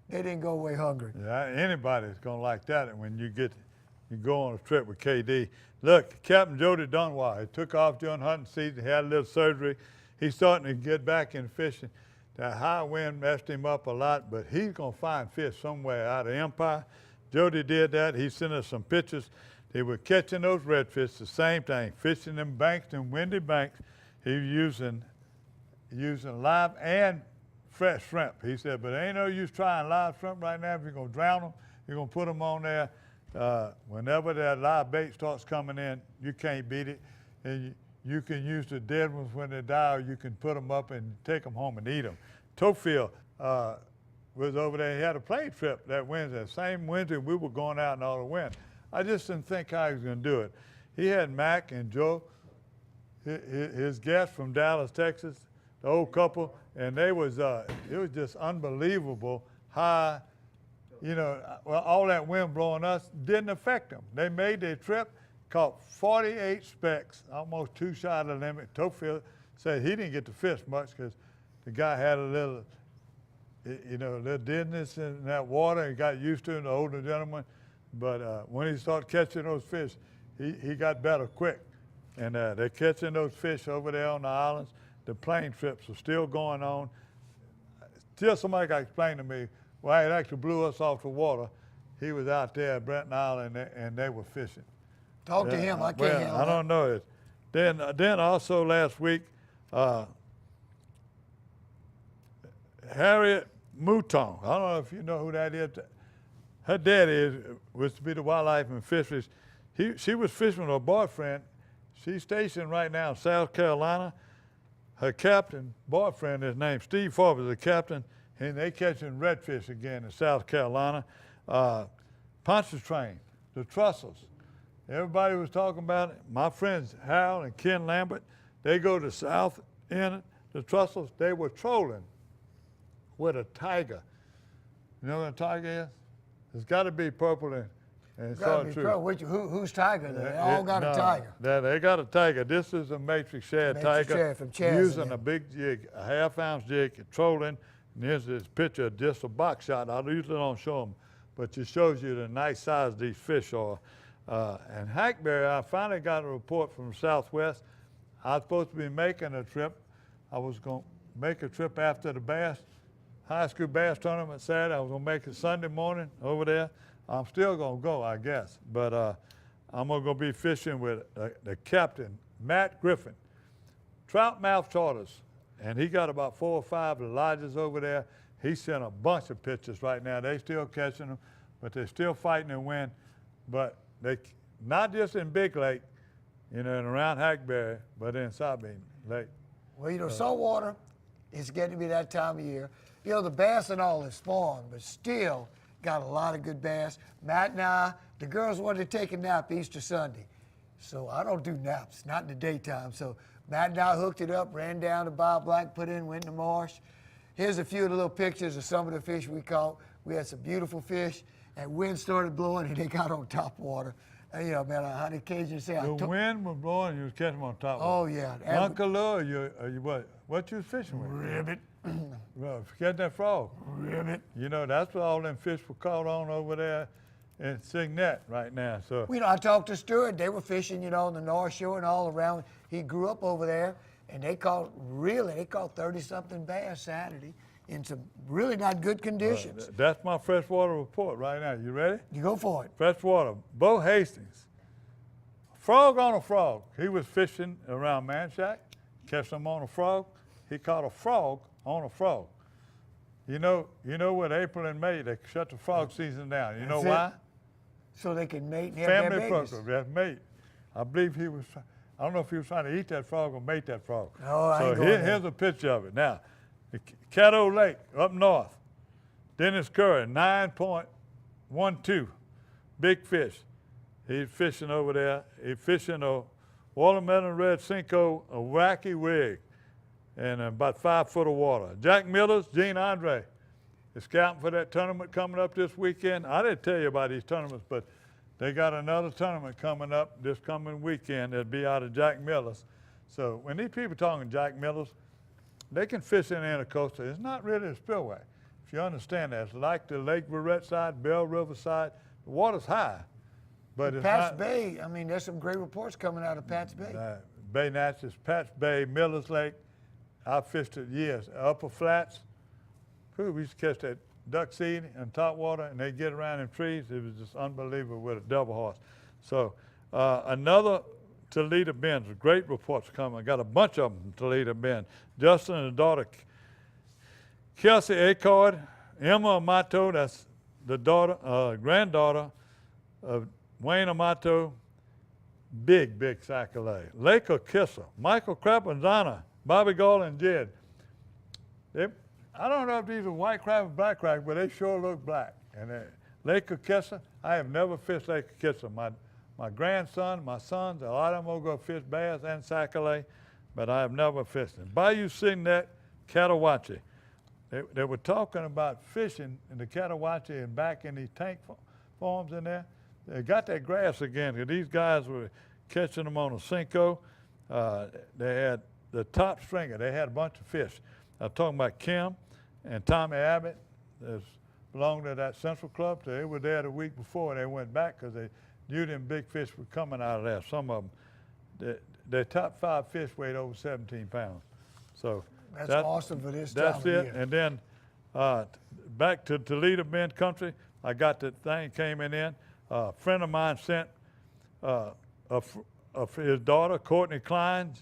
they didn't go away hungry. Yeah, anybody's going to like that when you go on a trip with KD. Look, Captain Jody Dunwire, he took off during hunting season. He had a little surgery. He's starting to get back in fishing. That high wind messed him up a lot, but he's going to find fish somewhere out of Empire. Jody did that. He sent us some pictures. They were catching those redfish, the same thing, fishing them banks, them windy banks. He was using live and fresh shrimp. He said, but ain't no use trying live shrimp right now. If you're going to drown them, you're going to put them on there. Whenever that live bait starts coming in, you can't beat it. And you can use the dead ones when they die, or you can put them up and take them home and eat them. Tofield was over there. He had a plane trip that Wednesday. Same Wednesday we were going out in all the wind. I just didn't think how he was going to do it. He had Mac and Joe, his guests from Dallas, Texas, the old couple, and it was just unbelievable how, you know, well, all that wind blowing us didn't affect them. They made their trip, caught 48 specks, almost 2 shy of the limit. Tofield said he didn't get to fish much because the guy had a little, you know, a little dizziness in that water. He got used to it, the older gentleman. But when he started catching those fish, he got better quick. And they're catching those fish over there on the islands. The plane trips are still going on. Still somebody got to explain to me why it actually blew us off the water. He was out there at Brenton Island, and they were fishing. Talk to him. I can't handle I don't know it. Then also last week, Harriet Mouton. I don't know if you know who that is. Her daddy was to be the wildlife and fisheries. She was fishing with her boyfriend. She's stationed right now in South Carolina. Her captain, boyfriend is named Steve Forbes, the captain. and they catching redfish again in South Carolina. Pontchartrain, the trussels. Everybody was talking about it. My friends Harold and Ken Lambert, they go to south end, the trussels. They were trolling with a tiger. You know what a tiger is? It's got to be purple and It's got to be purple. Who's tiger? They all got a tiger. They got a tiger. This is a matrix shad tiger. Shad from Chaz using a big jig, a half-ounce jig, trolling. And here's this picture of just a box shot. I usually don't show them, but it shows you the nice size these fish are. And hackberry, I finally got a report from the Southwest. I was supposed to be making a trip. I was going to make a trip after the bass, high school bass tournament Saturday. I was going to make it Sunday morning over there. I'm still going to go, I guess. But I'm going to go be fishing with the captain, Matt Griffin. Troutmouth charters. And he got about 4 or 5 lodges over there. He sent a bunch of pictures right now. They still catching them, but they're still fighting to win. But they not just in Big Lake, and around Hackberry, but in Sabine Lake. Well, saltwater, it's getting to be that time of year. The bass and all is spawned, but still got a lot of good bass. Matt and I, the girls wanted to take a nap Easter Sunday. So I don't do naps, not in the daytime. So Matt and I hooked it up, ran down to Bob Black, put in, went in the marsh. Here's a few of the little pictures of some of the fish we caught. We had some beautiful fish, and wind started blowing, and they got on top water. And, man, how the Cajuns say, the wind was blowing, you was catching them on top water. Oh, yeah. Uncle Lou, what you was fishing with? Ribbit. Well, forget that frog. Ribbit. That's what all them fish were caught on over there in Signet right now. So I talked to Stuart. They were fishing, on the North Shore and all around. He grew up over there, and they caught 30-something bass Saturday in some really not good conditions. That's my freshwater report right now. You ready? You go for it. Freshwater. Bo Hastings. Frog on a frog. He was fishing around Manchac, catch him on a frog. He caught a frog on a frog. You know what, April and May, they shut the frog season down. You know why? So they can mate and have their Family babies. program, that's mate. I believe I don't know if he was trying to eat that frog or mate that frog. Oh, here's a picture of it. Now, Caddo Lake up north, Dennis Curry, 9.12, big fish. He's fishing over there. He's fishing a watermelon red Cinco, a wacky rig, and about 5 foot of water. Jack Miller's, Gene Andre, is scouting for that tournament coming up this weekend. I didn't tell you about these tournaments, but they got another tournament coming up this coming weekend that'll be out of Jack Miller's. So when these people talking Jack Miller's, they can fish in the Intercoastal. It's not really a spillway, if you understand that. It's like the Lake Verret side, Bell River side. The water's high, but it's Pat's not. Bay, there's some great reports coming out of Pat's Bay. Bay Natchez, Pat's Bay, Miller's Lake. I fished it years. Upper Flats. We used to catch that duck seed in top water, and they get around in trees. It was just unbelievable with a double horse. So another Toledo Bends, great reports coming. I got a bunch of them from Toledo Bend. Justin and the daughter, Kelsey Accord, Emma Amato, that's the daughter, granddaughter of Wayne Amato, big sac-a-lay. Lake Kisser, Michael Crapanzana, Bobby Gall and Jed. I don't know if these are white crab or black crab, but they sure look black. And Lake Kisser, I have never fished Lake Kisser. My grandson, my sons, a lot of them will go fish bass and sac-a-lay, but I have never fished them. Bayou Signet, Catawatchee. They were talking about fishing in the Catawatchee and back in these tank farms in there. They got that grass again, because these guys were catching them on a Cinco. They had the top stringer. They had a bunch of fish. I'm talking about Kim and Tommy Abbott. They belonged to that Central Club. They were there the week before, and they went back because they knew them big fish were coming out of there. Some of them, their top 5 fish weighed over 17 pounds. So that's awesome for this time of year. That's it. And then back to Toledo Bend country, I got the thing came in. A friend of mine sent his daughter, Courtney Klein.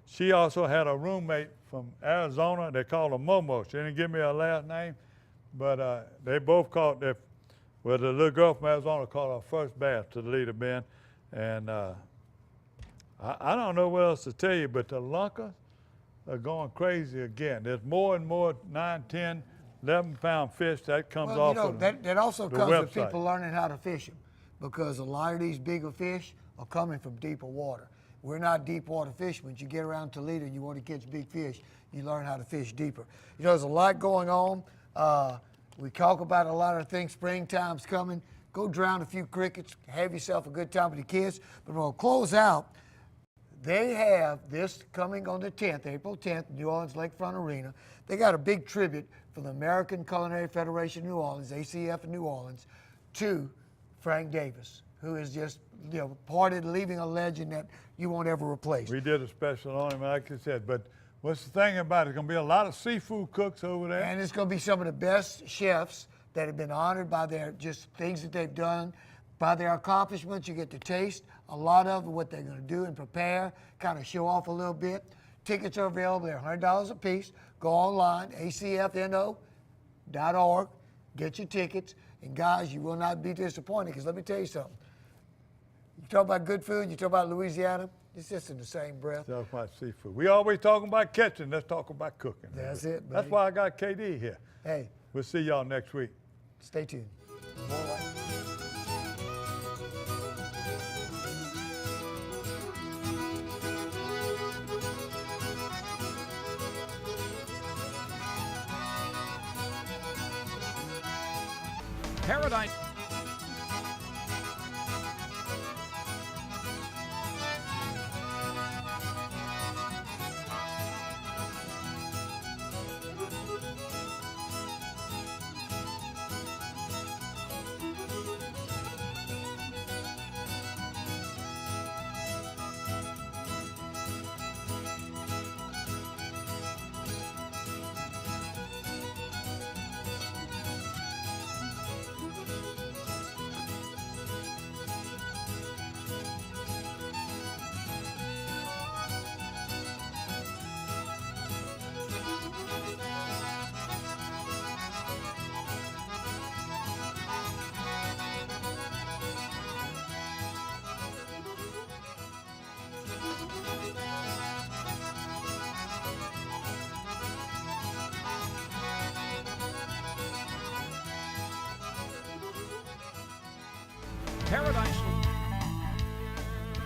She also had a roommate from Arizona. They called her Momo. She didn't give me her last name, but they both caught the little girl from Arizona caught her first bass to Toledo Bend. And I don't know what else to tell you, but the lunkers are going crazy again. There's more and more 9, 10, 11-pound fish, that comes Well, off you know, of that also the comes with website. people learning how to fish them, because a lot of these bigger fish are coming from deeper water. We're not deep water fishermen. You get around Toledo, you want to catch big fish, you learn how to fish deeper. You know, there's a lot going on. We talk about a lot of things. Springtime's coming. Go drown a few crickets, have yourself a good time with the kids. But we'll close out. They have this coming on the 10th, April 10th, New Orleans Lakefront Arena. They got a big tribute from the American Culinary Federation of New Orleans, ACF in New Orleans, to Frank Davis, who is just, you know, leaving a legend that you won't ever replace. We did a special on him, like I said, but what's the thing about it? It's going to be a lot of seafood cooks over there. And it's going to be some of the best chefs that have been honored by their just things that they've done, by their accomplishments. You get to taste a lot of what they're going to do and prepare, kind of show off a little bit. Tickets are available. They're $100 a piece. Go online, acfno.org. Get your tickets. And guys, you will not be disappointed, because let me tell you something. You talk about good food, you talk about Louisiana, it's just in the same breath. Talk about seafood. We always talking about catching. Let's talk about cooking. That's it, buddy. That's why I got KD here. Hey. We'll see y'all next week. Stay tuned. All right. Paradise.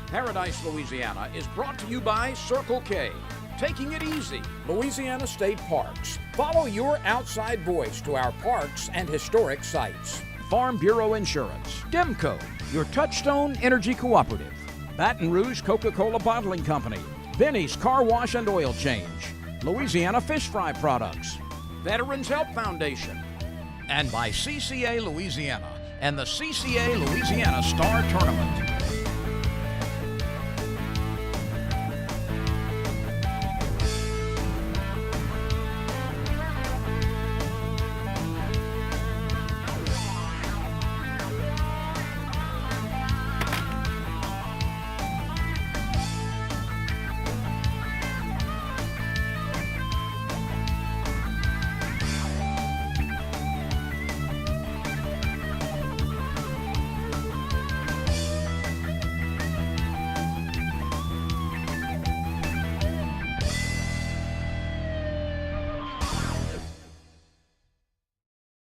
Paradise, Louisiana is brought to you by Circle K. Taking it easy, Louisiana State Parks. Follow your outside voice to our parks and historic sites. Farm Bureau Insurance. Demco, your Touchstone Energy Cooperative. Baton Rouge Coca-Cola Bottling Company. Benny's Car Wash and Oil Change. Louisiana Fish Fry Products. Veterans Help Foundation. And by CCA Louisiana and the CCA Louisiana Star Tournament.